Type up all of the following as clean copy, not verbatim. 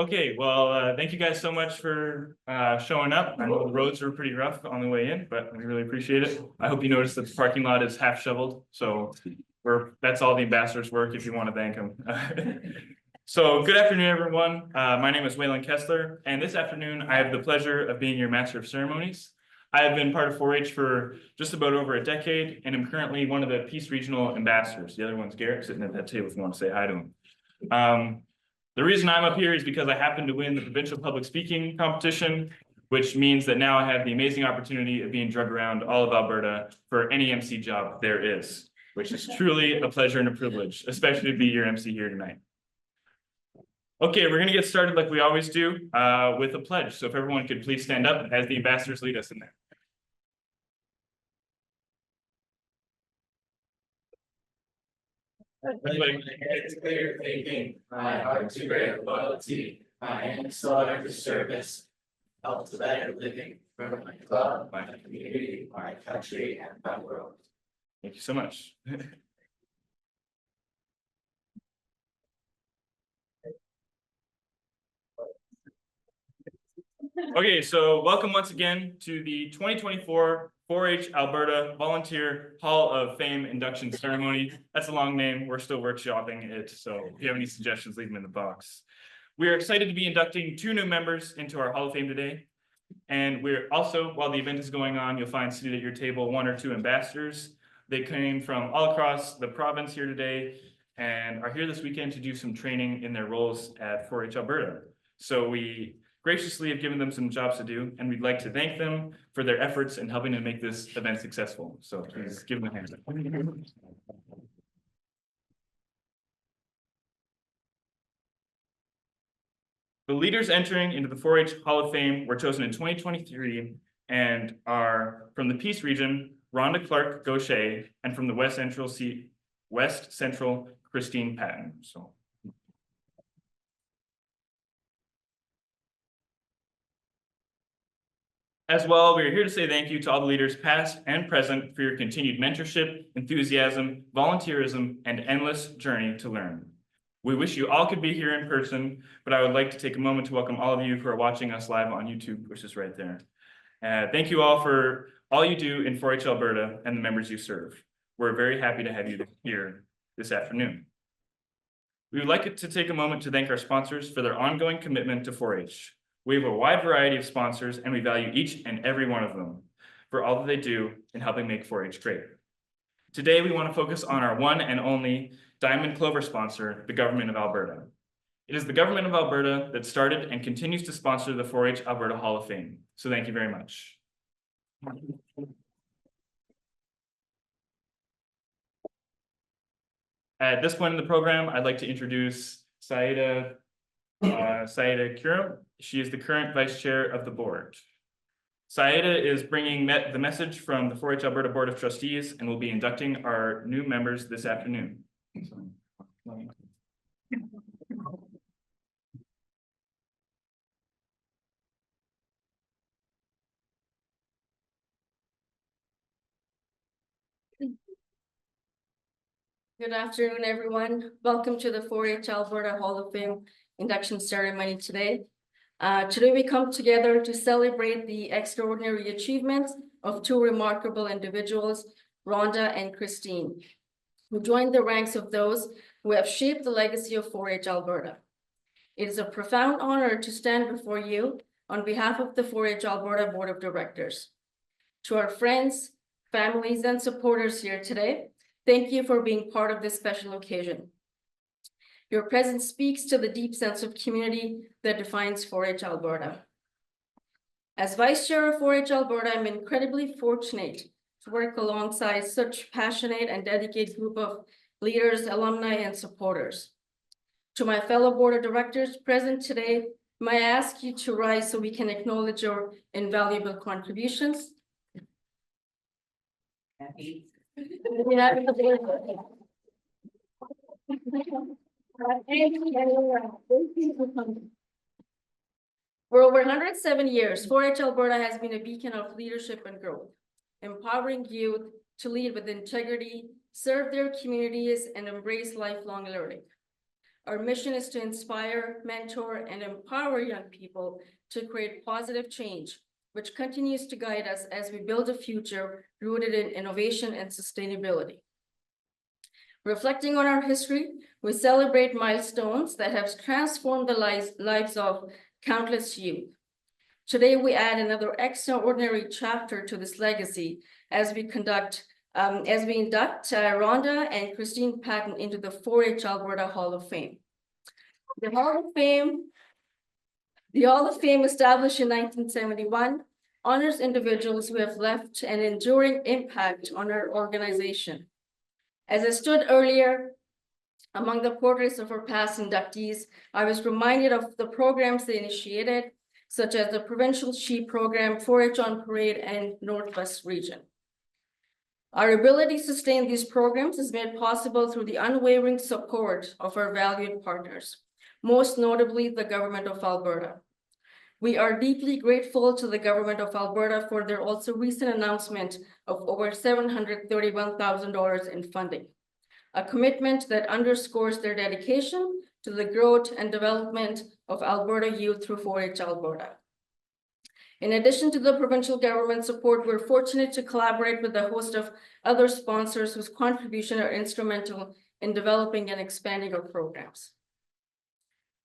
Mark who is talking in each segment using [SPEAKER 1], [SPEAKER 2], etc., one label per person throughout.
[SPEAKER 1] Okay, well, thank you guys so much for showing up. I know the roads were pretty rough on the way in, but we really appreciate it. I hope you noticed that the parking lot is half shoveled, so that's all the ambassadors' work if you want to thank them. So good afternoon, everyone. My name is Waylon Kessler, and this afternoon I have the pleasure of being your Master of Ceremonies. I have been part of 4-H for just about over a decade, and am currently one of the Peace Regional Ambassadors. The other one's Garrett, sitting at that table if you want to say hi to him. The reason I'm up here is because I happened to win the provincial public speaking competition, which means that now I have the amazing opportunity of being drugged around all of Alberta for any MC job there is, which is truly a pleasure and a privilege, especially to be your MC here tonight. Okay, we're going to get started like we always do with a pledge. So if everyone could please stand up as the ambassadors lead us in there.
[SPEAKER 2] It's clear thinking, my heart to great loyalty, my hands to service, help to better living for my club, my community, my country, and my world.
[SPEAKER 1] Thank you so much. Okay, so welcome once again to the 2024 4-H Alberta Volunteer Hall of Fame induction ceremony. That's a long name. We're still workshopping it, so if you have any suggestions, leave them in the box. We are excited to be inducting 2 new members into our Hall of Fame today. And we're also, while the event is going on, you'll find seated at your table 1 or 2 ambassadors. They came from all across the province here today and are here this weekend to do some training in their roles at 4-H Alberta. So we graciously have given them some jobs to do, and we'd like to thank them for their efforts in helping to make this event successful. So please give them a hand. The leaders entering into the 4-H Hall of Fame were chosen in 2023 and are from the Peace region, Rhonda Clarke-Gauthier, and from the West Central, Christine Patten. So. As well, we are here to say thank you to all the leaders past and present for your continued mentorship, enthusiasm, volunteerism, and endless journey to learn. We wish you all could be here in person, but I would like to take a moment to welcome all of you who are watching us live on YouTube, which is right there. Thank you all for all you do in 4-H Alberta and the members you serve. We're very happy to have you here this afternoon. We would like to take a moment to thank our sponsors for their ongoing commitment to 4-H. We have a wide variety of sponsors, and we value each and every one of them for all that they do in helping make 4-H great. Today, we want to focus on our one and only Diamond Clover sponsor, the Government of Alberta. It is the Government of Alberta that started and continues to sponsor the 4-H Alberta Hall of Fame. So thank you very much. At this point in the program, I'd like to introduce Saida Kuram. She is the current vice chair of the board. Saida is bringing the message from the 4-H Alberta Board of Trustees and will be inducting our new members this afternoon.
[SPEAKER 3] Good afternoon, everyone. Welcome to the 4-H Alberta Hall of Fame induction ceremony today. Today we come together to celebrate the extraordinary achievements of 2 remarkable individuals, Rhonda and Christine, who joined the ranks of those who have shaped the legacy of 4-H Alberta. It is a profound honor to stand before you on behalf of the 4-H Alberta Board of Directors. To our friends, families, and supporters here today, thank you for being part of this special occasion. Your presence speaks to the deep sense of community that defines 4-H Alberta. As Vice Chair of 4-H Alberta, I'm incredibly fortunate to work alongside such passionate and dedicated group of leaders, alumni, and supporters. To my fellow Board of Directors present today, may I ask you to rise so we can acknowledge your invaluable contributions. For over 107 years, 4-H Alberta has been a beacon of leadership and growth, empowering youth to lead with integrity, serve their communities, and embrace lifelong learning. Our mission is to inspire, mentor, and empower young people to create positive change, which continues to guide us as we build a future rooted in innovation and sustainability. Reflecting on our history, we celebrate milestones that have transformed the lives of countless youth. Today, we add another extraordinary chapter to this legacy as we induct Rhonda and Christine Patten into the 4-H Alberta Hall of Fame. The Hall of Fame, established in 1971, honors individuals who have left an enduring impact on our organization. As I stood earlier, among the portraits of our past inductees, I was reminded of the programs they initiated, such as the Provincial Sheep Program, 4-H on Parade, and Northwest Region. Our ability to sustain these programs is made possible through the unwavering support of our valued partners, most notably the Government of Alberta. We are deeply grateful to the Government of Alberta for their also recent announcement of over $731,000 in funding, a commitment that underscores their dedication to the growth and development of Alberta youth through 4-H Alberta. In addition to the provincial government support, we're fortunate to collaborate with a host of other sponsors whose contributions are instrumental in developing and expanding our programs.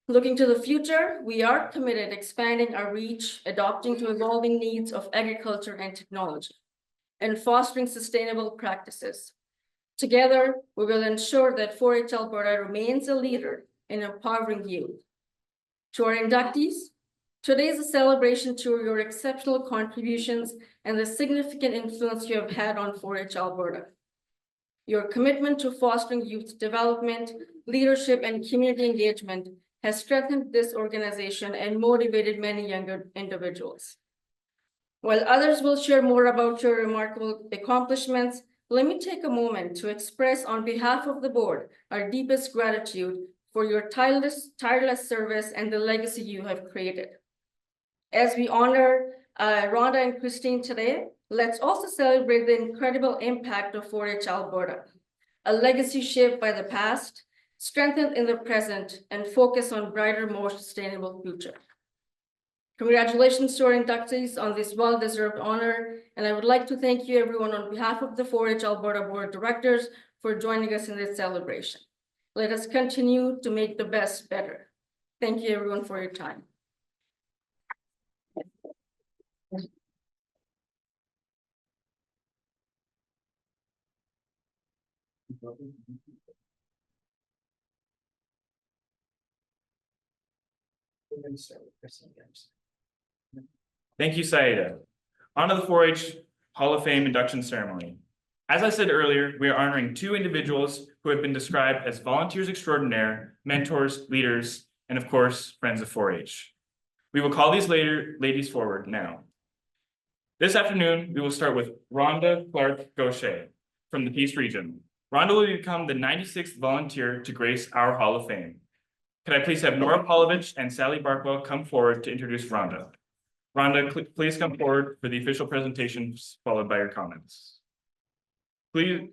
[SPEAKER 3] Looking to the future, we are committed to expanding our reach, adapting to evolving needs of agriculture and technology, and fostering sustainable practices. Together, we will ensure that 4-H Alberta remains a leader in empowering youth. To our inductees, today is a celebration to your exceptional contributions and the significant influence you have had on 4-H Alberta. Your commitment to fostering youth development, leadership, and community engagement has strengthened this organization and motivated many younger individuals. While others will share more about your remarkable accomplishments, let me take a moment to express on behalf of the board our deepest gratitude for your tireless service and the legacy you have created. As we honor Rhonda and Christine today, let's also celebrate the incredible impact of 4-H Alberta, a legacy shaped by the past, strengthened in the present, and focused on brighter, more sustainable future. Congratulations to our inductees on this well-deserved honor, and I would like to thank you everyone on behalf of the 4-H Alberta Board of Directors for joining us in this celebration. Let us continue to make the best better. Thank you everyone for your time.
[SPEAKER 1] Thank you, Saida. On to the 4-H Hall of Fame induction ceremony. As I said earlier, we are honoring two individuals who have been described as volunteers extraordinaire, mentors, leaders, and of course, friends of 4-H. We will call these ladies forward now. This afternoon, we will start with Rhonda Clarke-Gauthier from the Peace Region. Rhonda will become the 96th volunteer to grace our Hall of Fame. Could I please have Nora Polovich and Sally Barkwell come forward to introduce Rhonda? Rhonda, please come forward for the official presentation, followed by your comments. Please.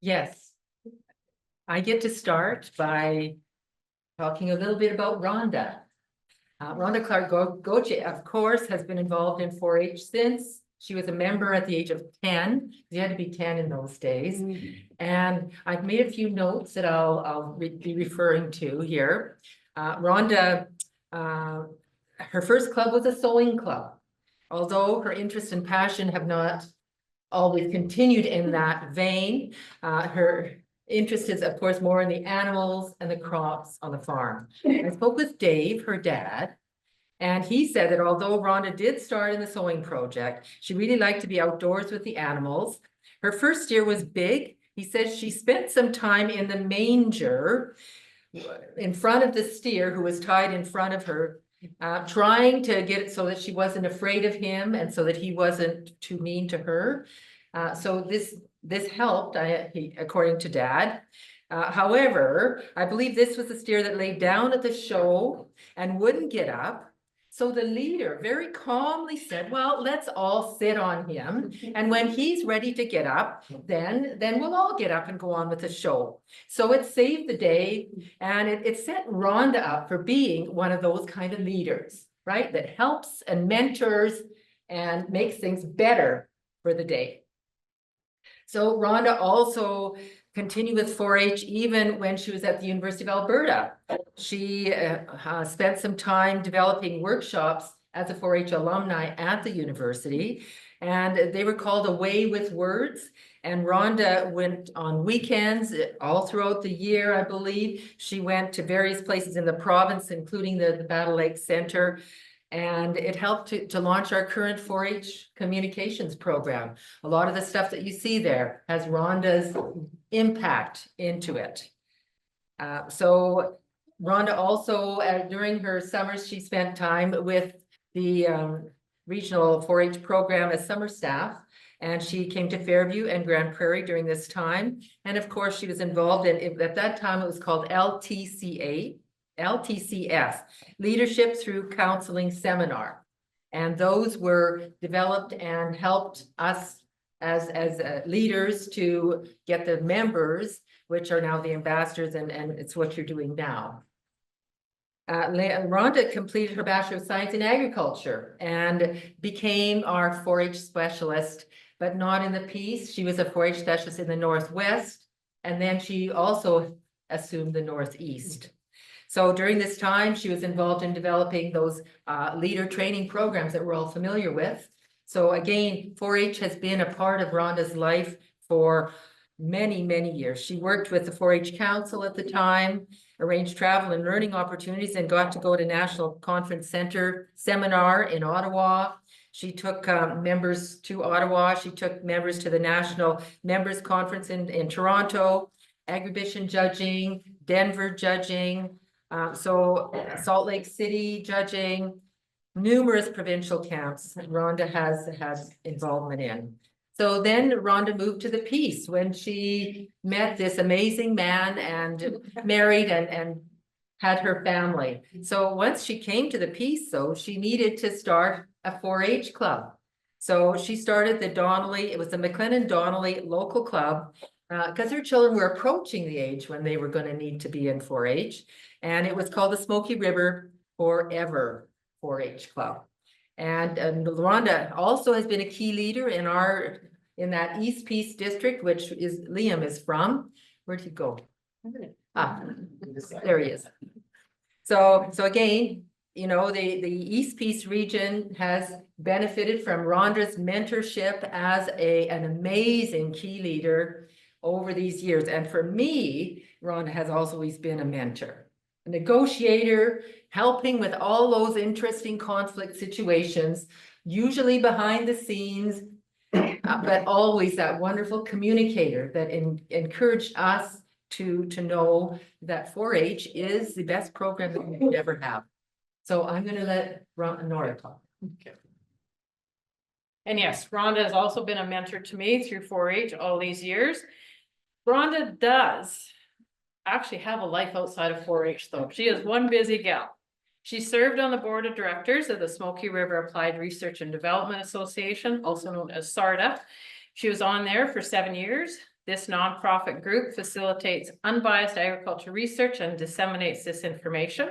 [SPEAKER 4] Yes, I get to start by talking a little bit about Rhonda. Rhonda Clarke-Gauthier, of course, has been involved in 4-H since she was a member at the age of 10. You had to be 10 in those days. And I've made a few notes that I'll be referring to here. Rhonda, her first club was a sewing club. Although her interest and passion have not always continued in that vein, her interest is, of course, more in the animals and the crops on the farm. I spoke with Dave, her dad, and he said that although Rhonda did start in the sewing project, she really liked to be outdoors with the animals. Her first steer was big. He says she spent some time in the manger in front of the steer who was tied in front of her, trying to get it so that she wasn't afraid of him and so that he wasn't too mean to her. So this helped, according to Dad. However, I believe this was the steer that laid down at the show and wouldn't get up. So the leader very calmly said, well, let's all sit on him. And when he's ready to get up, then we'll all get up and go on with the show. So it saved the day, and it set Rhonda up for being one of those kind of leaders, right? That helps and mentors and makes things better for the day. So Rhonda also continued with 4-H even when she was at the University of Alberta. She spent some time developing workshops as a 4-H alumni at the university, and they were called Away with Words. And Rhonda went on weekends all throughout the year, I believe. She went to various places in the province, including the Battle Lake Center. And it helped to launch our current 4-H communications program. A lot of the stuff that you see there has Rhonda's impact into it. So Rhonda also, during her summers, she spent time with the regional 4-H program as summer staff. And she came to Fairview and Grand Prairie during this time. And of course, she was involved in, at that time, it was called LTCS, Leadership Through Counseling Seminar. And those were developed and helped us as leaders to get the members, which are now the ambassadors, and it's what you're doing now. Rhonda completed her Bachelor of Science in Agriculture and became our 4-H specialist, but not in the Peace. She was a 4-H specialist in the Northwest, and then she also assumed the Northeast. So during this time, she was involved in developing those leader training programs that we're all familiar with. So again, 4-H has been a part of Rhonda's life for many, many years. She worked with the 4-H Council at the time, arranged travel and learning opportunities, and got to go to National Conference Center seminar in Ottawa. She took members to Ottawa. She took members to the National Members Conference in Toronto, Agribition judging, Denver judging, so Salt Lake City judging, numerous provincial camps Rhonda has involvement in. So then Rhonda moved to the Peace when she met this amazing man and married and had her family. So once she came to the Peace, though, she needed to start a 4-H club. So she started the Donnelly, it was the McLennan Donnelly local club, because her children were approaching the age when they were going to need to be in 4-H. And it was called the Smoky River Forever 4-H Club. And Rhonda also has been a key leader in that East Peace district, which is Liam is from. Where'd he go? There he is. So again, you know, the East Peace region has benefited from Rhonda's mentorship as an amazing key leader over these years. And for me, Rhonda has always been a mentor, a negotiator, helping with all those interesting conflict situations, usually behind the scenes, but always that wonderful communicator that encouraged us to know that 4-H is the best program that we could ever have. So I'm going to let Nora talk.
[SPEAKER 5] Okay. And yes, Rhonda has also been a mentor to me through 4-H all these years. Rhonda does actually have a life outside of 4-H though. She is one busy gal. She served on the board of directors of the Smoky River Applied Research and Development Association, also known as SARDA. She was on there for 7 years. This nonprofit group facilitates unbiased agriculture research and disseminates this information.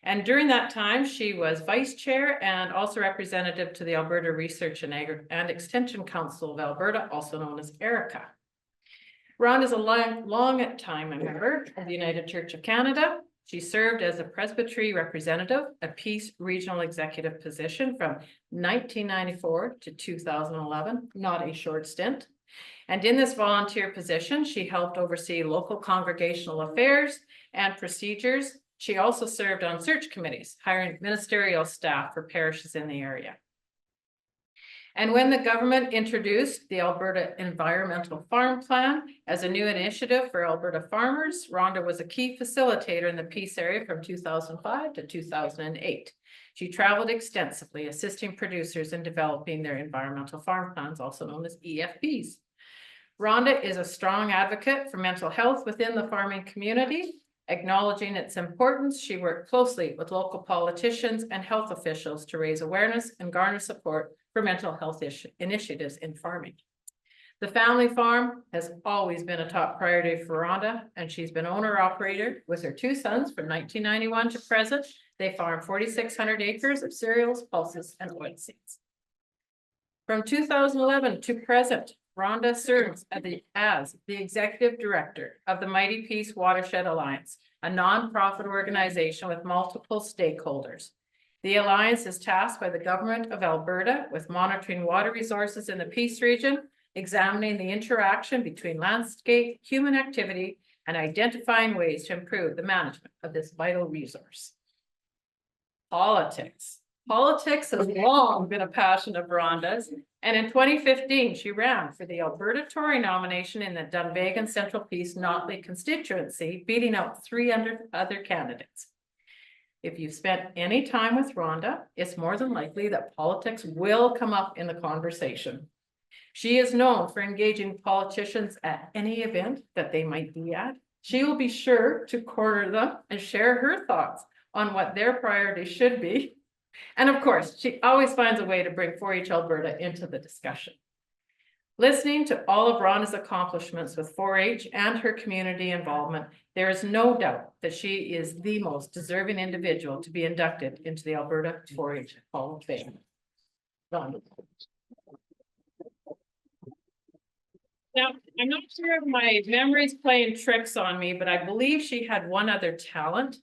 [SPEAKER 5] And during that time, she was vice chair and also representative to the Alberta Research and Extension Council of Alberta, also known as ERICA. Rhonda is a long time member of the United Church of Canada. She served as a presbytery representative, a Peace regional executive position from 1994 to 2011, not a short stint. And in this volunteer position, she helped oversee local congregational affairs and procedures. She also served on search committees, hiring ministerial staff for parishes in the area. And when the government introduced the Alberta Environmental Farm Plan as a new initiative for Alberta farmers, Rhonda was a key facilitator in the Peace area from 2005 to 2008. She traveled extensively, assisting producers in developing their environmental farm plans, also known as EFPs. Rhonda is a strong advocate for mental health within the farming community. Acknowledging its importance, she worked closely with local politicians and health officials to raise awareness and garner support for mental health initiatives in farming. The family farm has always been a top priority for Rhonda, and she's been owner-operator with her 2 sons from 1991 to present. They farm 4,600 acres of cereals, pulses, and oilseeds. From 2011 to present, Rhonda serves as the executive director of the Mighty Peace Watershed Alliance, a nonprofit organization with multiple stakeholders. The alliance is tasked by the government of Alberta with monitoring water resources in the Peace region, examining the interaction between landscape, human activity, and identifying ways to improve the management of this vital resource. Politics. Politics has long been a passion of Rhonda's, and in 2015, she ran for the Alberta Tory nomination in the Dunvegan Central Peace Notley constituency, beating out 3 other candidates. If you've spent any time with Rhonda, it's more than likely that politics will come up in the conversation. She is known for engaging politicians at any event that they might be at. She will be sure to corner them and share her thoughts on what their priorities should be. And of course, she always finds a way to bring 4-H Alberta into the discussion. Listening to all of Rhonda's accomplishments with 4-H and her community involvement, there is no doubt that she is the most deserving individual to be inducted into the Alberta 4-H Hall of Fame. Rhonda. Now, I'm not sure if my memory's playing tricks on me, but I believe she had one other talent.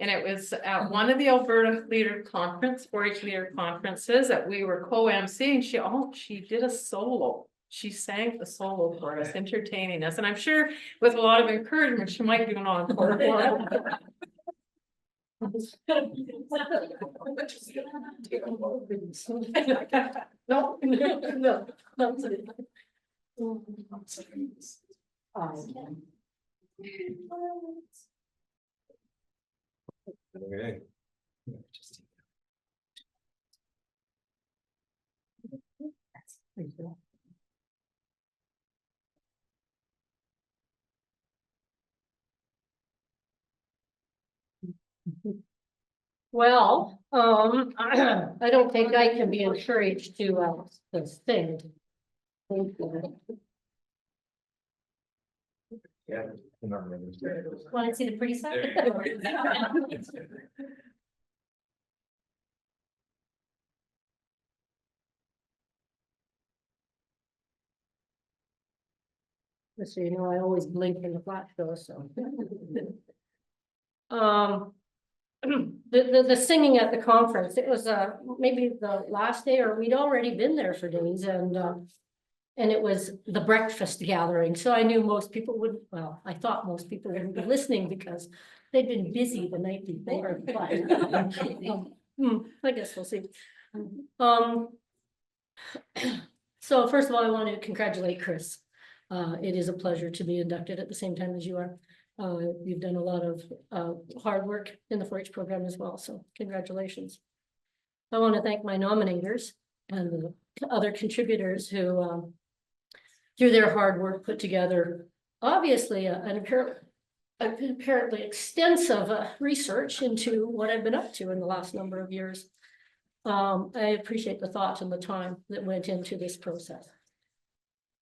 [SPEAKER 5] And it was at one of the Alberta Leader Conference, 4-H Leader Conferences that we were co-emceeing. She did a solo. She sang the solo for us, entertaining us. And I'm sure with a lot of encouragement, she might do an encore for us. No.
[SPEAKER 2] Okay.
[SPEAKER 6] Well, I don't think I can be encouraged to sing.
[SPEAKER 2] Yeah.
[SPEAKER 6] Want to see the pretty side? Just so you know, I always blink in the flash though, so. The singing at the conference, it was maybe the last day, or we'd already been there for days, and it was the breakfast gathering, so I knew most people wouldn't, well, I thought most people wouldn't be listening because they'd been busy the night before. I guess we'll see. So first of all, I want to congratulate Chris. It is a pleasure to be inducted at the same time as you are. You've done a lot of hard work in the 4-H program as well, so congratulations. I want to thank my nominators and the other contributors who, through their hard work, put together, obviously, an apparently extensive research into what I've been up to in the last number of years. I appreciate the thought and the time that went into this process.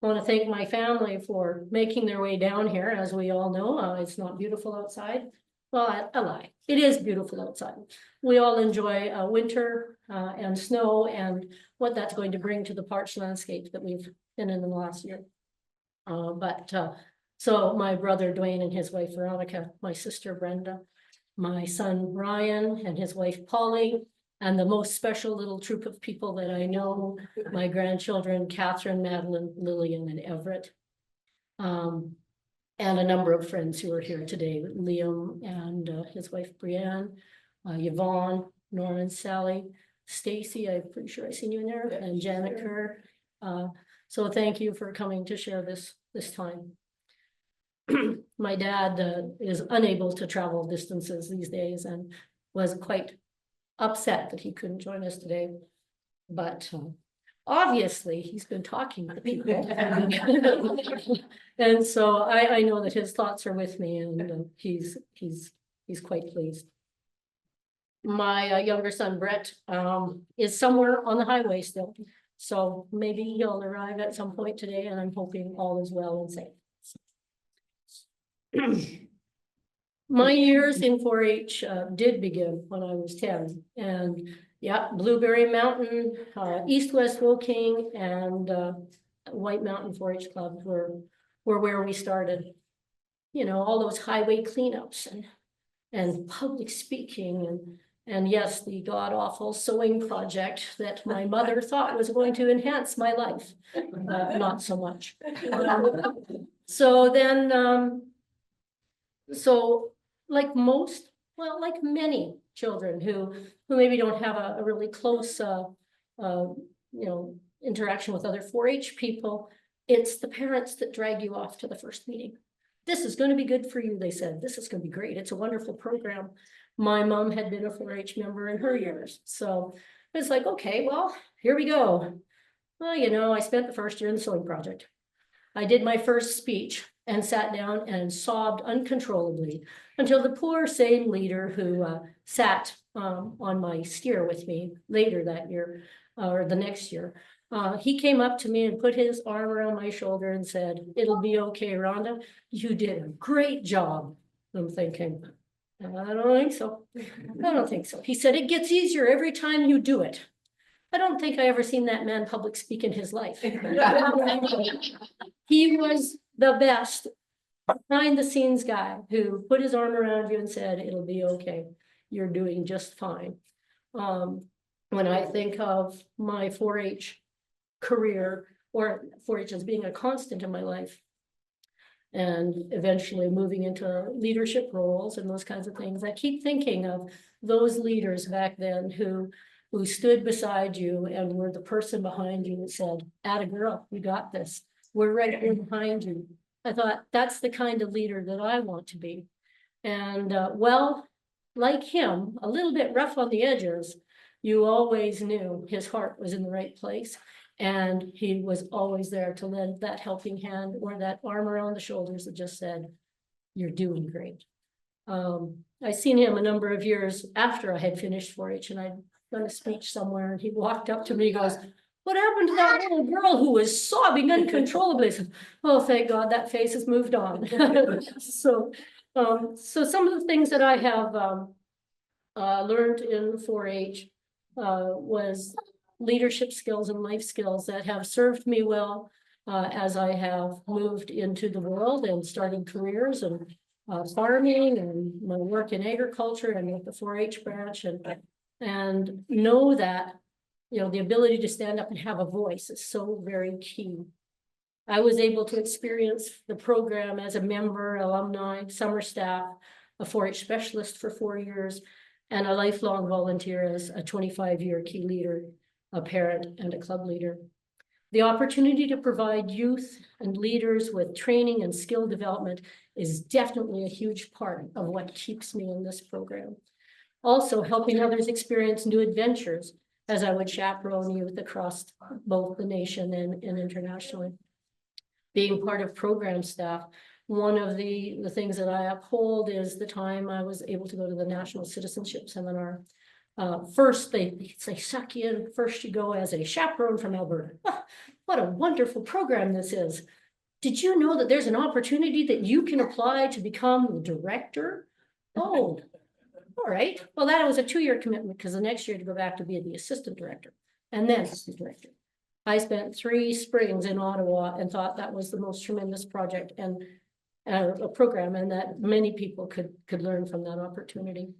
[SPEAKER 6] I want to thank my family for making their way down here. As we all know, it's not beautiful outside. Well, I lie. It is beautiful outside. We all enjoy winter and snow and what that's going to bring to the parched landscape that we've been in the last year. So my brother Dwayne and his wife Veronica, my sister Brenda, my son Ryan and his wife Polly, and the most special little troop of people that I know, my grandchildren, Catherine, Madeline, Lillian, and Everett. And a number of friends who are here today, Liam and his wife Brianne, Yvonne, Norman, Sally, Stacy, I'm pretty sure I've seen you in there, and Janet Kerr. So thank you for coming to share this time. My dad is unable to travel distances these days and was quite upset that he couldn't join us today, but obviously he's been talking to people. And so I know that his thoughts are with me, and he's quite pleased. My younger son Brett is somewhere on the highway still, so maybe he'll arrive at some point today, and I'm hoping all is well and safe. My years in 4-H did begin when I was 10, and yeah, Blueberry Mountain, East-West Woking, and White Mountain 4-H Club were where we started. You know, all those highway cleanups and public speaking, and yes, the god-awful sewing project that my mother thought was going to enhance my life, not so much. So then, so like many children who maybe don't have a really close, interaction with other 4-H people, it's the parents that drag you off to the first meeting. This is going to be good for you, they said. This is going to be great. It's a wonderful program. My mom had been a 4-H member in her years. So it's like, okay, well, here we go. Well, I spent the first year in the sewing project. I did my first speech and sat down and sobbed uncontrollably until the poor same leader who sat on my steer with me later that year, or the next year, he came up to me and put his arm around my shoulder and said, "It'll be okay, Rhonda. You did a great job." I'm thinking, I don't think so. I don't think so. He said, "It gets easier every time you do it." I don't think I ever seen that man public speak in his life. He was the best behind the scenes guy who put his arm around you and said, "It'll be okay. You're doing just fine." When I think of my 4-H career, or 4-H as being a constant in my life, and eventually moving into leadership roles and those kinds of things, I keep thinking of those leaders back then who stood beside you and were the person behind you that said, "Atta girl, you got this. We're right here behind you." I thought, that's the kind of leader that I want to be. And well, like him, a little bit rough on the edges, you always knew his heart was in the right place. And he was always there to lend that helping hand or that arm around the shoulders that just said, "You're doing great." I seen him a number of years after I had finished 4-H, and I'd done a speech somewhere, and he walked up to me, he goes, "What happened to that little girl who was sobbing uncontrollably?" I said, "Oh, thank God that face has moved on." So some of the things that I have learned in 4-H was leadership skills and life skills that have served me well as I have moved into the world and started careers and farming and my work in agriculture and with the 4-H branch, and know that the ability to stand up and have a voice is so very key. I was able to experience the program as a member, alumni, summer staff, a 4-H specialist for 4 years, and a lifelong volunteer as a 25-year key leader, a parent, and a club leader. The opportunity to provide youth and leaders with training and skill development is definitely a huge part of what keeps me in this program. Also, helping others experience new adventures as I would chaperone youth across both the nation and internationally. Being part of program staff, one of the things that I uphold is the time I was able to go to the National Citizenship Seminar. First, they suck you in. First, you go as a chaperone from Alberta. Oh, what a wonderful program this is. Did you know that there's an opportunity that you can apply to become the director? Oh, all right. Well, that was a 2-year commitment, because the next year to go back to be the assistant director and then assistant director. I spent 3 springs in Ottawa and thought that was the most tremendous project and a program, and that many people could learn from that opportunity.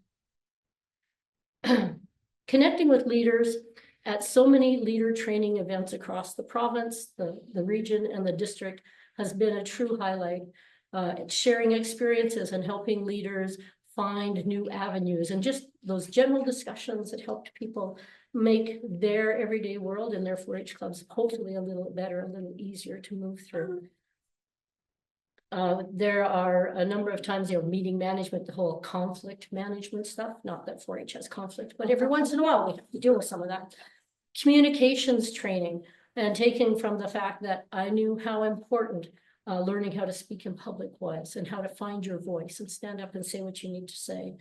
[SPEAKER 6] Connecting with leaders at so many leader training events across the province, the region, and the district has been a true highlight. Sharing experiences and helping leaders find new avenues, and just those general discussions that helped people make their everyday world and their 4-H clubs hopefully a little better, a little easier to move through. There are a number of times, meeting management, the whole conflict management stuff, not that 4-H has conflict, but every once in a while we have to deal with some of that. Communications training. And taken from the fact that I knew how important learning how to speak in public was, and how to find your voice and stand up and say what you need to say.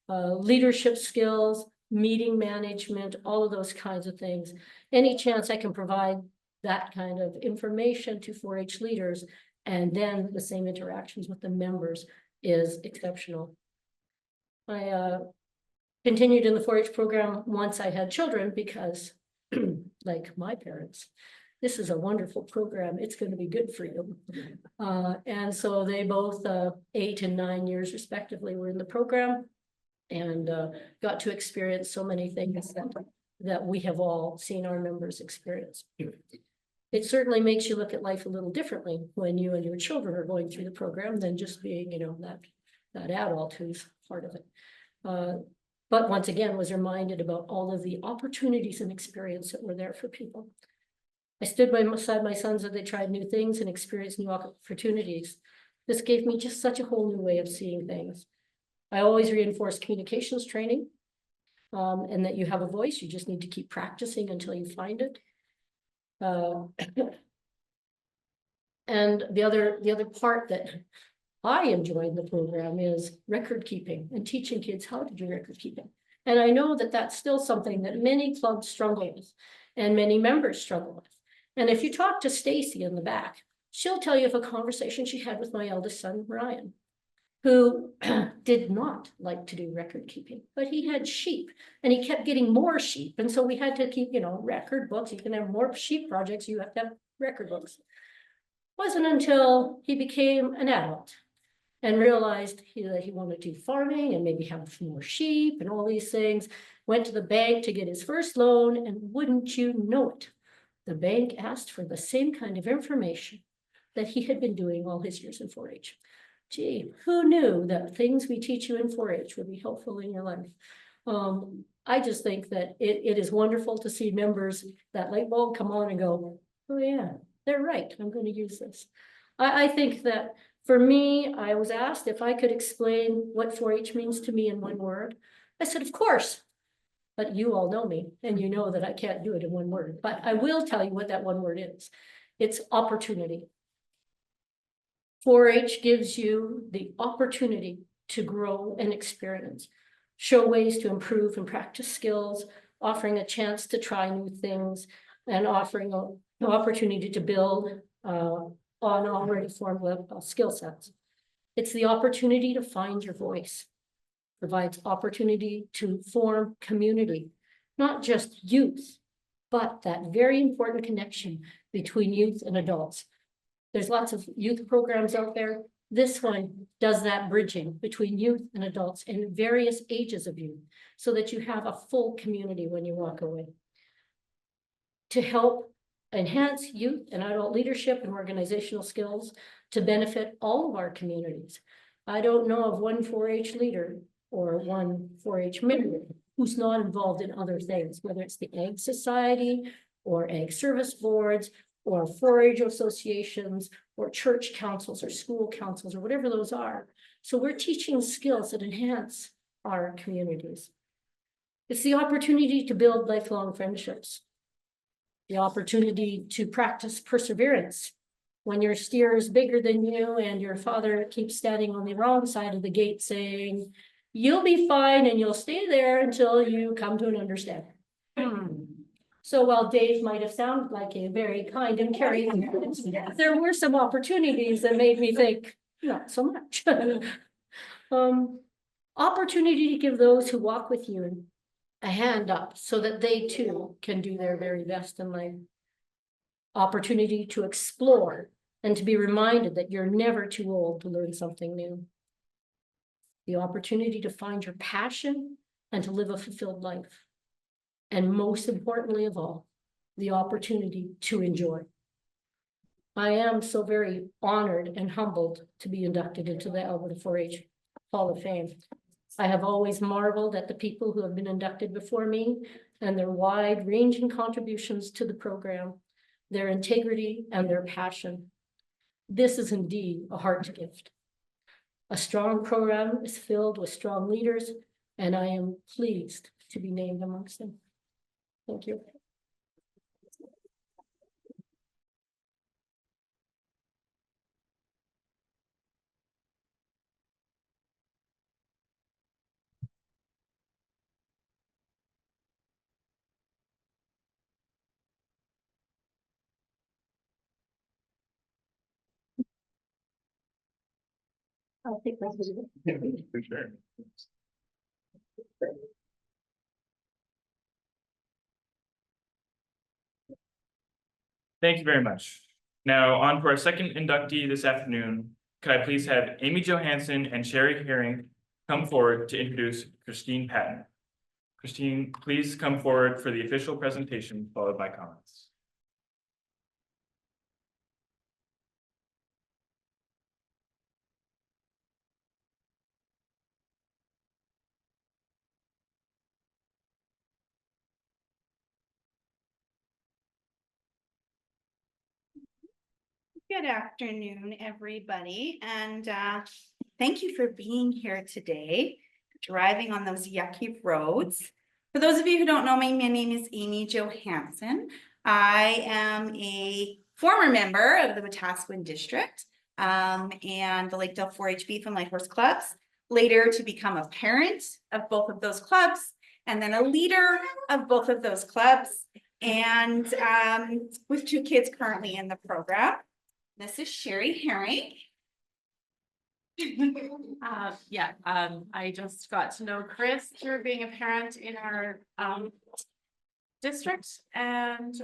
[SPEAKER 6] Leadership skills, meeting management, all of those kinds of things. Any chance I can provide that kind of information to 4-H leaders, and then the same interactions with the members, is exceptional. I continued in the 4-H program once I had children, because like my parents, this is a wonderful program. It's going to be good for you. And so they both 8 and 9 years respectively were in the program, and got to experience so many things that we have all seen our members experience. It certainly makes you look at life a little differently when you and your children are going through the program than just being, you know, that adult who's part of it. But once again, was reminded about all of the opportunities and experience that were there for people. I stood beside my sons as they tried new things and experienced new opportunities. This gave me just such a whole new way of seeing things. I always reinforce communications training, and that you have a voice. You just need to keep practicing until you find it. And the other part that I enjoy in the program is record keeping and teaching kids how to do record keeping. And I know that that's still something that many clubs struggle with, and many members struggle with. And if you talk to Stacy in the back, she'll tell you of a conversation she had with my eldest son, Ryan, who did not like to do record keeping, but he had sheep, and he kept getting more sheep. And so we had to keep, you know, record books. You can have more sheep projects, you have to have record books. Wasn't until he became an adult and realized that he wanted to do farming and maybe have more sheep and all these things, went to the bank to get his first loan, and wouldn't you know it, the bank asked for the same kind of information that he had been doing all his years in 4-H. Gee, who knew that things we teach you in 4-H would be helpful in your life? I just think that it is wonderful to see members, that light bulb come on and go, oh yeah, they're right, I'm going to use this. I think that for me, I was asked if I could explain what 4-H means to me in one word. I said, of course, but you all know me, and you know that I can't do it in one word, but I will tell you what that one word is. It's opportunity. 4-H gives you the opportunity to grow and experience, show ways to improve and practice skills, offering a chance to try new things, and offering an opportunity to build on already formed skill sets. It's the opportunity to find your voice, provides opportunity to form community, not just youth, but that very important connection between youth and adults. There's lots of youth programs out there. This one does that bridging between youth and adults and various ages of youth, so that you have a full community when you walk away. To help enhance youth and adult leadership and organizational skills to benefit all of our communities. I don't know of one 4-H leader or one 4-H member who's not involved in other things, whether it's the Ag Society or Ag Service Boards or 4-H associations or church councils or school councils or whatever those are. So we're teaching skills that enhance our communities. It's the opportunity to build lifelong friendships. The opportunity to practice perseverance. When your steer is bigger than you and your father keeps standing on the wrong side of the gate saying, you'll be fine and you'll stay there until you come to an understanding. So while Dave might have sounded like a very kind and caring, there were some opportunities that made me think, not so much. Opportunity to give those who walk with you a hand up so that they too can do their very best in life. Opportunity to explore and to be reminded that you're never too old to learn something new. The opportunity to find your passion and to live a fulfilled life. And most importantly of all, the opportunity to enjoy. I am so very honored and humbled to be inducted into the Alberta 4-H Hall of Fame. I have always marveled at the people who have been inducted before me and their wide-ranging contributions to the program, their integrity and their passion. This is indeed a heart gift. A strong program is filled with strong leaders, and I am pleased to be named amongst them. Thank you. I'll take my video.
[SPEAKER 1] For sure. Thank you very much. Now, on to our second inductee this afternoon. Could I please have Amy Johansson and Sherry Herring come forward to introduce Christine Patten? Christine, please come forward for the official presentation, followed by comments.
[SPEAKER 7] Good afternoon, everybody, and thank you for being here today, driving on those yucky roads. For those of you who don't know me, my name is Amy Johansson. I am a former member of the Wetaskiwin District and the Lakedale 4-H Beef and Light Horse Clubs, later to become a parent of both of those clubs, and then a leader of both of those clubs, and with 2 kids currently in the program. This is Sherry Herring.
[SPEAKER 5] I just got to know Chris through being a parent in our district, and just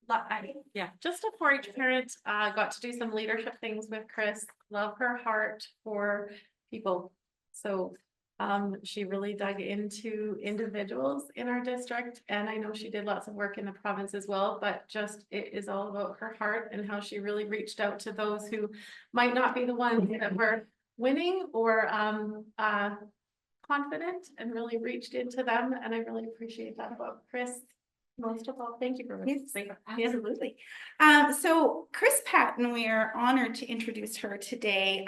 [SPEAKER 5] a 4-H parent. Got to do some leadership things with Chris. Love her heart for people. So she really dug into individuals in our district, and I know she did lots of work in the province as well, but just it is all about her heart and how she really reached out to those who might not be the ones that were winning or confident, and really reached into them. And I really appreciate that about Chris. Most of all, thank you for
[SPEAKER 7] Yes,
[SPEAKER 5] listening.
[SPEAKER 7] absolutely. So Chris Patten, we are honored to introduce her today.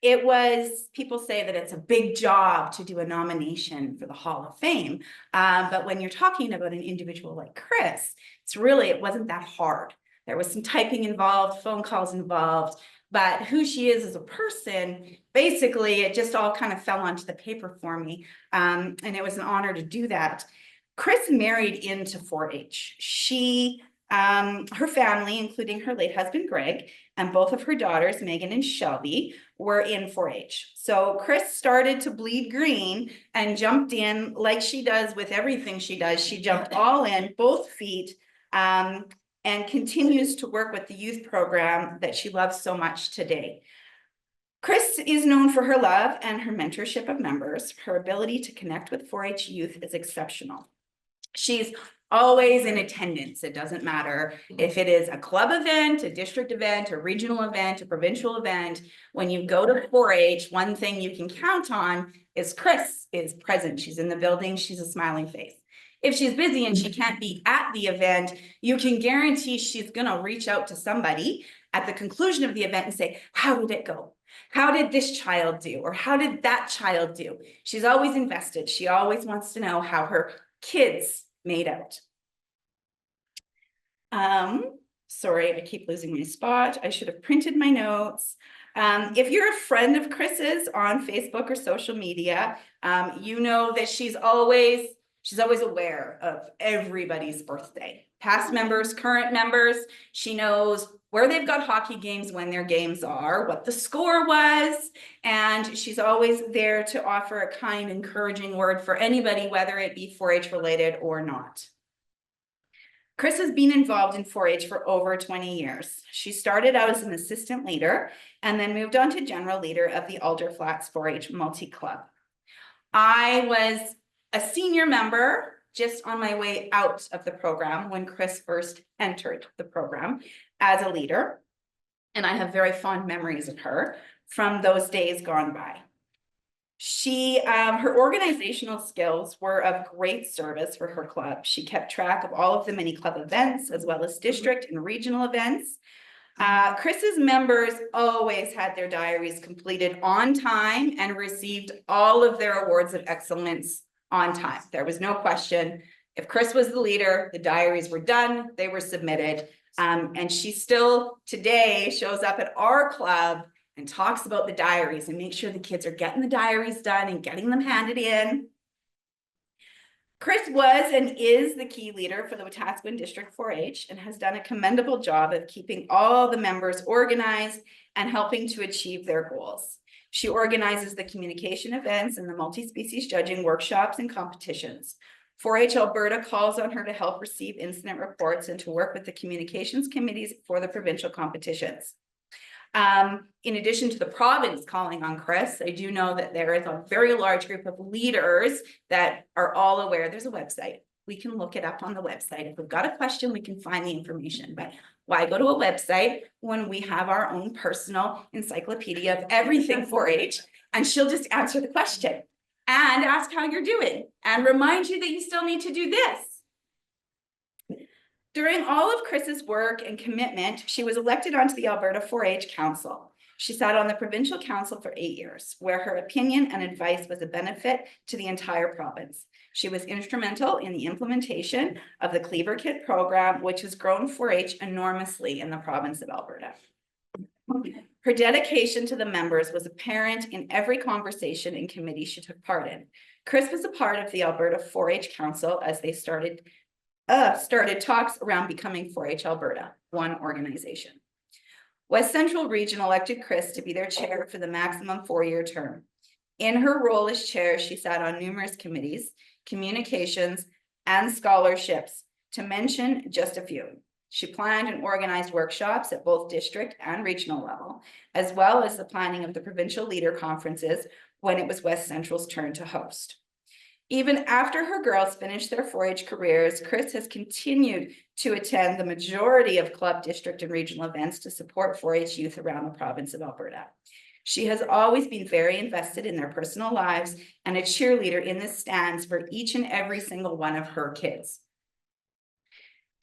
[SPEAKER 7] It was, people say that it's a big job to do a nomination for the Hall of Fame. But when you're talking about an individual like Chris, it wasn't that hard. There was some typing involved, phone calls involved, but who she is as a person, basically, it just all kind of fell onto the paper for me. And it was an honor to do that. Chris married into 4-H. Her family, including her late husband, Greg, and both of her daughters, Megan and Shelby, were in 4-H. So Chris started to bleed green and jumped in like she does with everything she does. She jumped all in, both feet, and continues to work with the youth program that she loves so much today. Chris is known for her love and her mentorship of members. Her ability to connect with 4-H youth is exceptional. She's always in attendance. It doesn't matter if it is a club event, a district event, a regional event, a provincial event. When you go to 4-H, one thing you can count on is Chris is present. She's in the building. She's a smiling face. If she's busy and she can't be at the event, you can guarantee she's going to reach out to somebody at the conclusion of the event and say, how did it go? How did this child do? Or how did that child do? She's always invested. She always wants to know how her kids made out. Sorry, I keep losing my spot. I should have printed my notes. If you're a friend of Chris's on Facebook or social media, you know that she's always aware of everybody's birthday. Past members, current members. She knows where they've got hockey games, when their games are, what the score was, and she's always there to offer a kind, encouraging word for anybody, whether it be 4-H related or not. Chris has been involved in 4-H for over 20 years. She started out as an assistant leader and then moved on to general leader of the Alder Flats 4-H multi-club. I was a senior member just on my way out of the program when Chris first entered the program as a leader. And I have very fond memories of her from those days gone by. Her organizational skills were of great service for her club. She kept track of all of the many club events, as well as district and regional events. Chris's members always had their diaries completed on time and received all of their awards of excellence on time. There was no question. If Chris was the leader, the diaries were done, they were submitted. And she still today shows up at our club and talks about the diaries and makes sure the kids are getting the diaries done and getting them handed in. Chris was and is the key leader for the Wetaskiwin District 4-H and has done a commendable job of keeping all the members organized and helping to achieve their goals. She organizes the communication events and the multi-species judging workshops and competitions. 4-H Alberta calls on her to help receive incident reports and to work with the communications committees for the provincial competitions. In addition to the province calling on Chris, I do know that there is a very large group of leaders that are all aware. There's a website. We can look it up on the website. If we've got a question, we can find the information. But why go to a website when we have our own personal encyclopedia of everything 4-H? And she'll just answer the question and ask how you're doing and remind you that you still need to do this. During all of Chris's work and commitment, she was elected onto the Alberta 4-H Council. She sat on the provincial council for 8 years, where her opinion and advice was a benefit to the entire province. She was instrumental in the implementation of the Cleaver Kit program, which has grown 4-H enormously in the province of Alberta. Her dedication to the members was apparent in every conversation and committee she took part in. Chris was a part of the Alberta 4-H Council as they started talks around becoming 4-H Alberta, one organization. West Central Region elected Chris to be their chair for the maximum 4-year term. In her role as chair, she sat on numerous committees, communications, and scholarships, to mention just a few. She planned and organized workshops at both district and regional level, as well as the planning of the provincial leader conferences when it was West Central's turn to host. Even after her girls finished their 4-H careers, Chris has continued to attend the majority of club, district, and regional events to support 4-H youth around the province of Alberta. She has always been very invested in their personal lives and a cheerleader in the stands for each and every single one of her kids.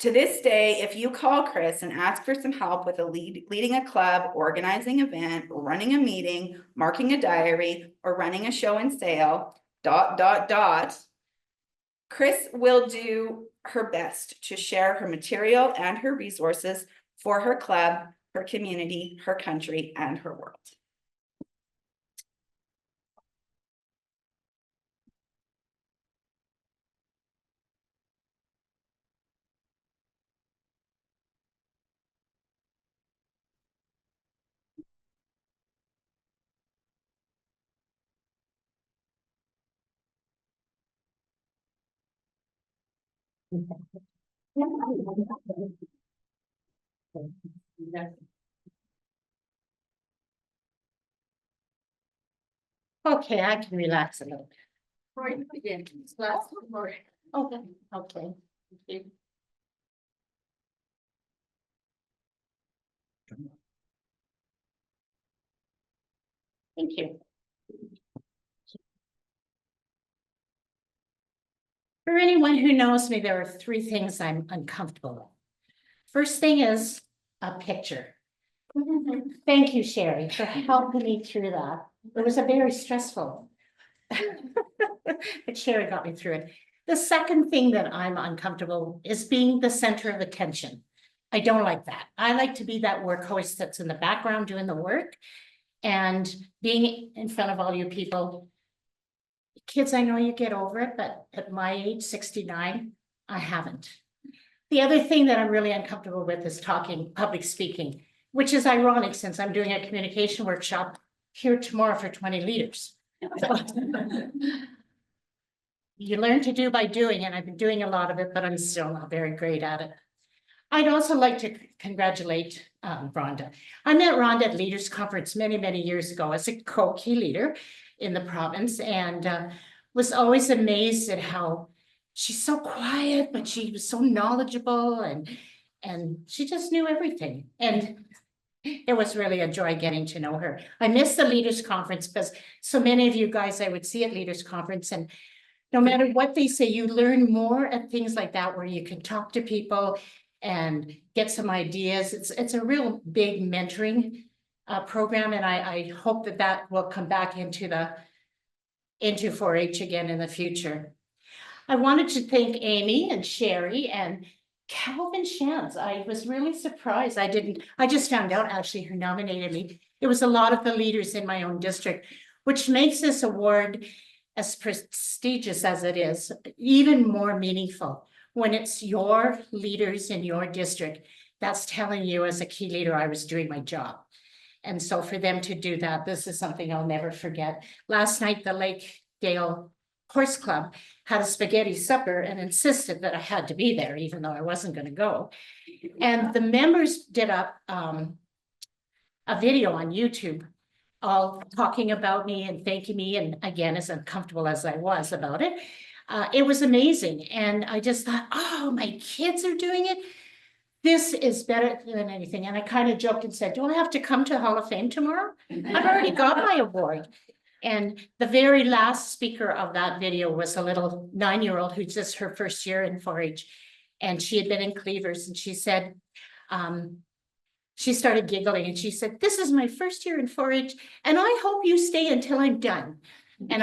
[SPEAKER 7] To this day, if you call Chris and ask for some help with leading a club, organizing an event, running a meeting, marking a diary, or running a show and sale, ... Chris will do her best to share her material and her resources for her club, her community, her country, and her world.
[SPEAKER 6] Okay, I can relax a little bit. Okay, okay. Thank you. For anyone who knows me, there are 3 things I'm uncomfortable with. First thing is a picture. Thank you, Sherry, for helping me through that. It was a very stressful. But Sherry got me through it. The second thing that I'm uncomfortable is being the center of attention. I don't like that. I like to be that workhorse that's in the background doing the work and being in front of all you people. Kids, I know you get over it, but at my age, 69, I haven't. The other thing that I'm really uncomfortable with is public speaking, which is ironic since I'm doing a communication workshop here tomorrow for 20 leaders. You learn to do by doing, and I've been doing a lot of it, but I'm still not very great at it. I'd also like to congratulate Rhonda. I met Rhonda at Leaders Conference many, many years ago as a co-key leader in the province, and was always amazed at how she's so quiet, but she was so knowledgeable, and she just knew everything. And it was really a joy getting to know her. I miss the Leaders Conference because so many of you guys I would see at Leaders Conference, and no matter what they say, you learn more at things like that where you can talk to people and get some ideas. It's a real big mentoring program, and I hope that will come back into 4-H again in the future. I wanted to thank Amy and Sherry and Calvin Shantz. I was really surprised. I just found out actually who nominated me. It was a lot of the leaders in my own district, which makes this award as prestigious as it is, even more meaningful when it's your leaders in your district that's telling you as a key leader, I was doing my job. And so for them to do that, this is something I'll never forget. Last night, the Lakedale Horse Club had a spaghetti supper and insisted that I had to be there, even though I wasn't going to go. And the members did up a video on YouTube, all talking about me and thanking me. And again, as uncomfortable as I was about it, it was amazing. And I just thought, oh, my kids are doing it. This is better than anything. And I kind of joked and said, do I have to come to Hall of Fame tomorrow? I've already got my award. And the very last speaker of that video was a little 9-year-old who's just her first year in 4-H. And she had been in Cleavers, and she said, she started giggling and she said, this is my first year in 4-H and I hope you stay until I'm done. And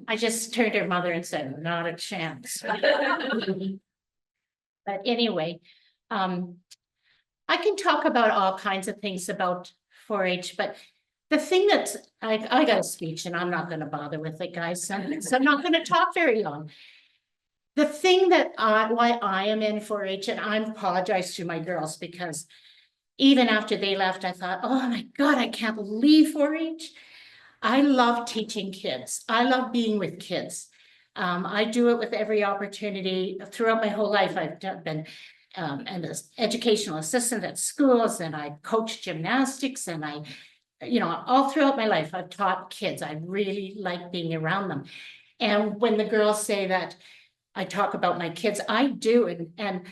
[SPEAKER 6] I just turned to her mother and said, not a chance. But anyway, I can talk about all kinds of things about 4-H, but the thing that's, I got a speech and I'm not going to bother with it, guys. So I'm not going to talk very long. The thing that why I am in 4-H, and I apologize to my girls because even after they left, I thought, oh my God, I can't leave 4-H. I love teaching kids. I love being with kids. I do it with every opportunity. Throughout my whole life, I've been an educational assistant at schools, and I coach gymnastics, and I, all throughout my life, I've taught kids. I really like being around them. And when the girls say that I talk about my kids, I do. And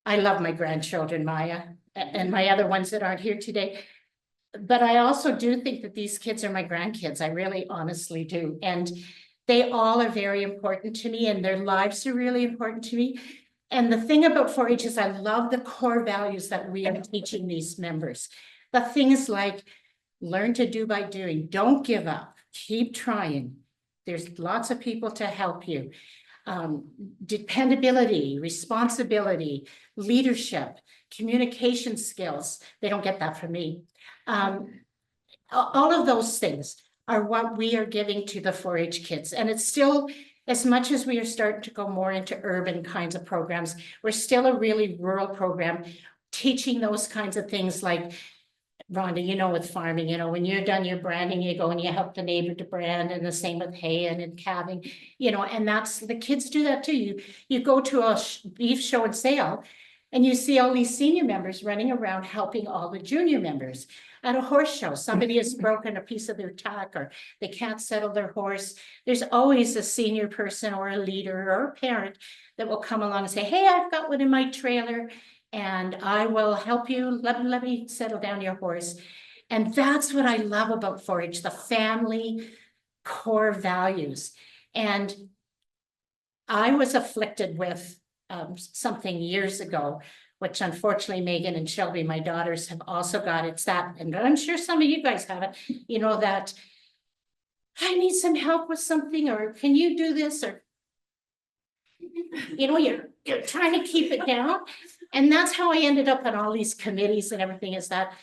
[SPEAKER 6] I love my grandchildren, Maya, and my other ones that aren't here today. But I also do think that these kids are my grandkids. I really honestly do. And they all are very important to me, and their lives are really important to me. And the thing about 4-H is I love the core values that we are teaching these members. The things like learn to do by doing, don't give up, keep trying. There's lots of people to help you. Dependability, responsibility, leadership, communication skills. They don't get that from me. All of those things are what we are giving to the 4-H kids. And it's still, as much as we are starting to go more into urban kinds of programs, we're still a really rural program, teaching those kinds of things like, Rhonda, with farming, when you're done your branding, you go and you help the neighbor to brand, and the same with hay and calving, and that's, the kids do that too. You go to a beef show and sale, and you see all these senior members running around helping all the junior members. At a horse show, somebody has broken a piece of their tack, or they can't settle their horse. There's always a senior person or a leader or a parent that will come along and say, hey, I've got one in my trailer, and I will help you. Let me settle down your horse. And that's what I love about 4-H, the family core values. And I was afflicted with something years ago, which unfortunately Megan and Shelby, my daughters, have also got. It's that, and I'm sure some of you guys have it, that I need some help with something, or can you do this? Or, you're trying to keep it down. And that's how I ended up on all these committees and everything, is that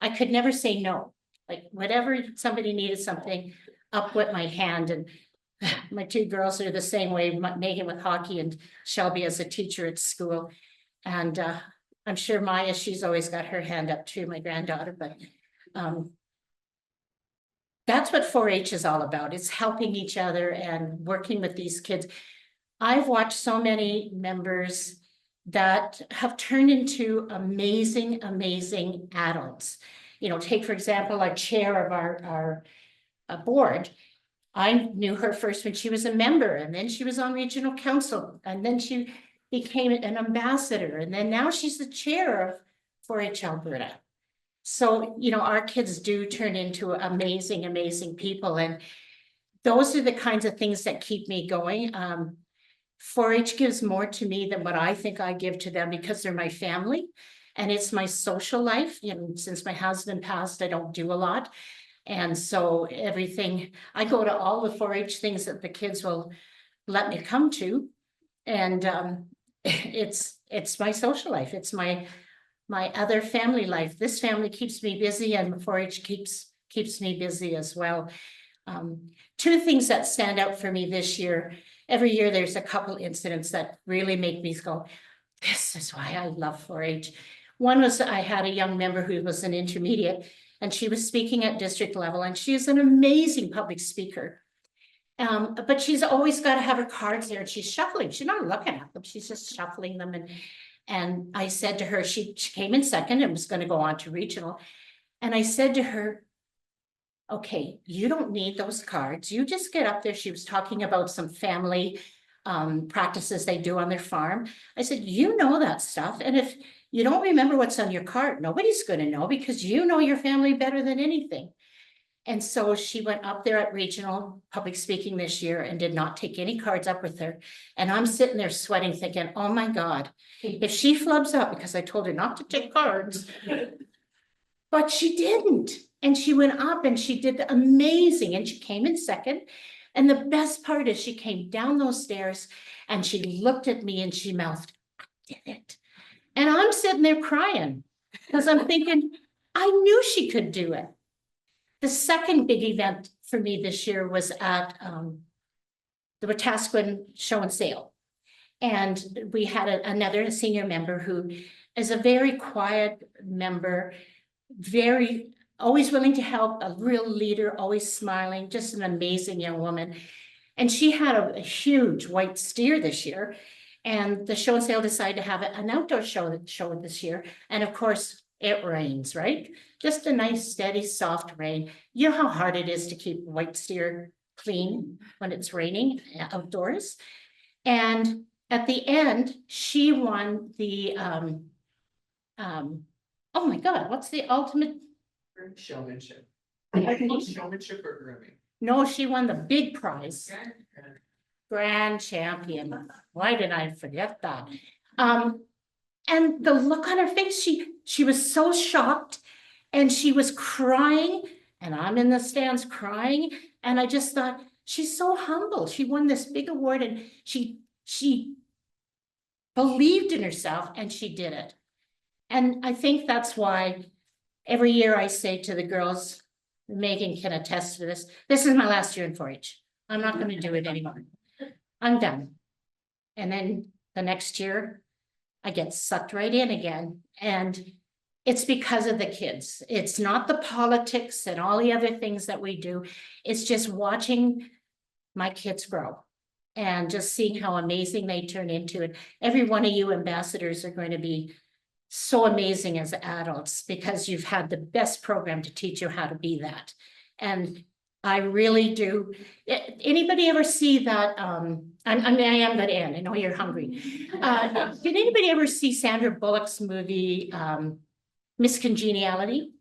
[SPEAKER 6] I could never say no. Like whatever somebody needed something, up with my hand. And my two girls are the same way, Megan with hockey and Shelby as a teacher at school. And I'm sure Maya, she's always got her hand up too, my granddaughter. But that's what 4-H is all about. It's helping each other and working with these kids. I've watched so many members that have turned into amazing, amazing adults. Take, for example, our chair of our board. I knew her first when she was a member, and then she was on regional council, and then she became an ambassador, and then now she's the chair of 4-H Alberta. So, our kids do turn into amazing, amazing people. And those are the kinds of things that keep me going. 4-H gives more to me than what I think I give to them, because they're my family and it's my social life. Since my husband passed, I don't do a lot. And so everything, I go to all the 4-H things that the kids will let me come to. And it's my social life. It's my other family life. This family keeps me busy, and 4-H keeps me busy as well. Two things that stand out for me this year. Every year, there's a couple incidents that really make me go, this is why I love 4-H. One was I had a young member who was an intermediate, and she was speaking at district level, and she is an amazing public speaker. But she's always got to have her cards there, and she's shuffling. She's not looking at them. She's just shuffling them. And I said to her, she came in second and was going to go on to regional. And I said to her, okay, you don't need those cards. You just get up there. She was talking about some family practices they do on their farm. I said, you know that stuff. And if you don't remember what's on your card, nobody's going to know, because you know your family better than anything. And so she went up there at regional public speaking this year and did not take any cards up with her. And I'm sitting there sweating, thinking, oh my God, if she flubs up, because I told her not to take cards, but she didn't. And she went up and she did amazing, and she came in second. And the best part is she came down those stairs and she looked at me and she mouthed, I did it. And I'm sitting there crying because I'm thinking, I knew she could do it. The second big event for me this year was at the Wetaskiwin Show and Sale. And we had another senior member who is a very quiet member, very always willing to help, a real leader, always smiling, just an amazing young woman. And she had a huge white steer this year. And the show and sale decided to have an outdoor show this year. And of course, it rains, right? Just a nice, steady, soft rain. You know how hard it is to keep white steer clean when it's raining outdoors. And at the end, she won the, oh my God, what's the ultimate?
[SPEAKER 2] Showmanship.
[SPEAKER 6] Pardon?
[SPEAKER 2] Showmanship or grooming?
[SPEAKER 6] No, she won the big prize. Grand champion. Why did I forget that? And the look on her face, she was so shocked and she was crying, and I'm in the stands crying. And I just thought, she's so humble. She won this big award and she believed in herself and she did it. And I think that's why every year I say to the girls, Megan can attest to this, this is my last year in 4-H. I'm not going to do it anymore. I'm done. And then the next year, I get sucked right in again. And it's because of the kids. It's not the politics and all the other things that we do. It's just watching my kids grow and just seeing how amazing they turn into it. Every one of you ambassadors are going to be so amazing as adults because you've had the best program to teach you how to be that. And I really do. Anybody ever see that? I am going to end. I know you're hungry. Did anybody ever see Sandra Bullock's movie, Miss Congeniality?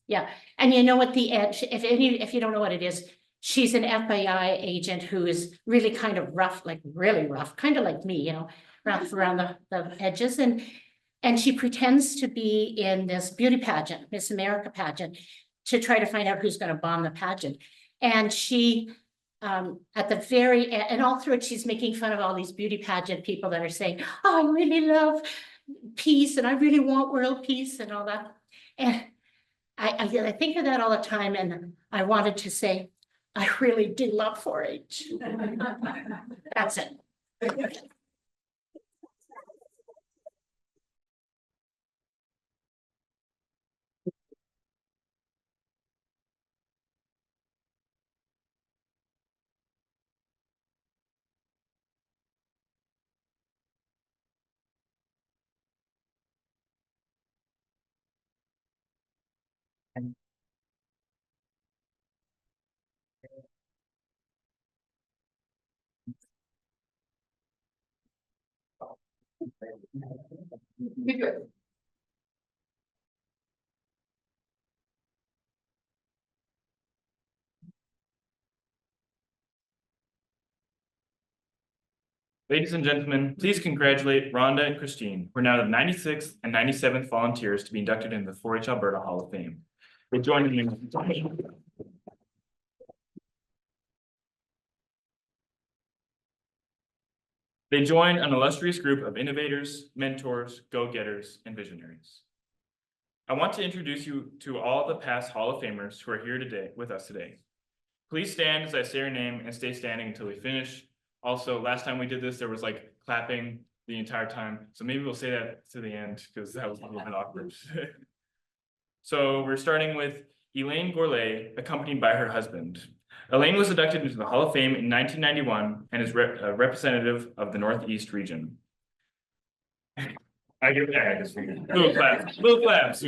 [SPEAKER 6] Yeah. And you know what the end, if you don't know what it is, she's an FBI agent who is really kind of rough, like really rough, kind of like me, you know, rough around the edges. And she pretends to be in this beauty pageant, Miss America pageant, to try to find out who's going to bomb the pageant. And she, at the very end, and all through it, she's making fun of all these beauty pageant people that are saying, oh, I really love peace and I really want world peace and all that. And I think of that all the time. And I wanted to say, I really do love 4-H. That's it.
[SPEAKER 1] Ladies and gentlemen, please congratulate Rhonda and Christine, who are now the 96th and 97th volunteers to be inducted into the 4-H Alberta Hall of Fame. They join an illustrious group of innovators, mentors, go-getters, and visionaries. I want to introduce you to all the past Hall of Famers who are here today with us today. Please stand as I say your name and stay standing until we finish. Also, last time we did this, there was like clapping the entire time. So maybe we'll say that to the end because that was a little bit awkward. So we're starting with Elaine Gourlay, accompanied by her husband. Elaine was inducted into the Hall of Fame in 1991 and is a representative of the Northeast region. I give that. Little claps, little claps.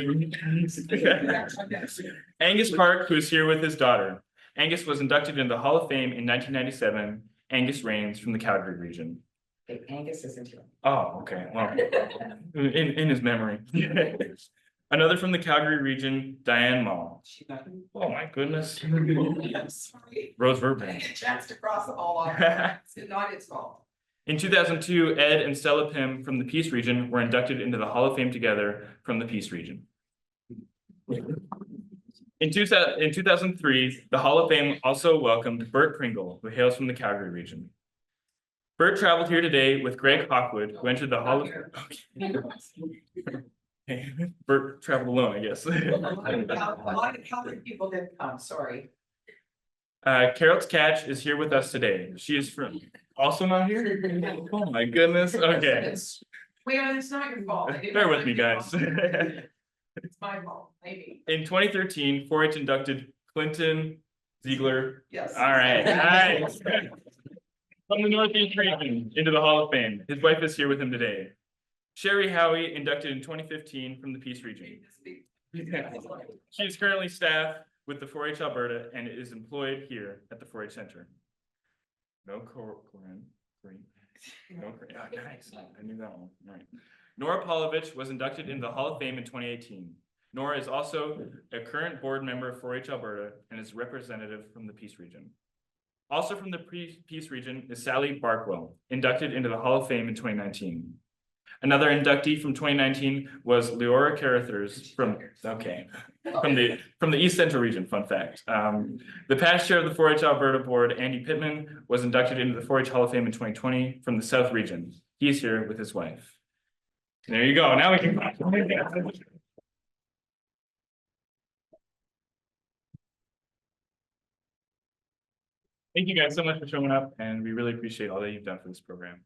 [SPEAKER 1] Angus Park, who is here with his daughter. Angus was inducted into the Hall of Fame in 1997. Angus Rains from the Calgary region.
[SPEAKER 4] Angus isn't here.
[SPEAKER 1] Oh, okay, well, in his memory. Another from the Calgary region, Diane Mall. Oh, my goodness.
[SPEAKER 8] Sorry.
[SPEAKER 1] Rose Burbank.
[SPEAKER 8] A chance to cross the hall off. It's not its fault.
[SPEAKER 1] In 2002, Ed and Stella Pym from the Peace region were inducted into the Hall of Fame together from the Peace region. In 2003, the Hall of Fame also welcomed Bert Pringle, who hails from the Calgary region. Bert traveled here today with Greg Hawkwood, who entered the Hall of Fame. Bert traveled alone, I guess.
[SPEAKER 8] A lot of Catholic people didn't come, sorry.
[SPEAKER 1] Carol Tkach is here with us today. She is from, also not here? Oh my goodness, okay.
[SPEAKER 8] Well, it's not your fault. I didn't
[SPEAKER 1] Bear
[SPEAKER 8] know
[SPEAKER 1] with me, guys.
[SPEAKER 8] It's my fault, maybe.
[SPEAKER 1] In 2013, 4-H inducted Clinton Ziegler.
[SPEAKER 8] Yes.
[SPEAKER 1] All right, nice. From the Northeast region into the Hall of Fame. His wife is here with him today. Sherry Howie, inducted in 2015 from the Peace region. She is currently staff with the 4-H Alberta and is employed here at the 4-H Center. No Corinne. No, oh, nice. I knew that one. All right. Nora Polovich was inducted into the Hall of Fame in 2018. Nora is also a current board member of 4-H Alberta and is representative from the Peace region. Also from the Peace region is Sally Barkwell, inducted into the Hall of Fame in 2019. Another inductee from 2019 was Leora Carruthers from the East Central region, fun fact. The past chair of the 4-H Alberta board, Andy Pittman, was inducted into the 4-H Hall of Fame in 2020 from the South region. He is here with his wife. There you go, now we can. Thank you guys so much for showing up, and we really appreciate all that you've done for this program.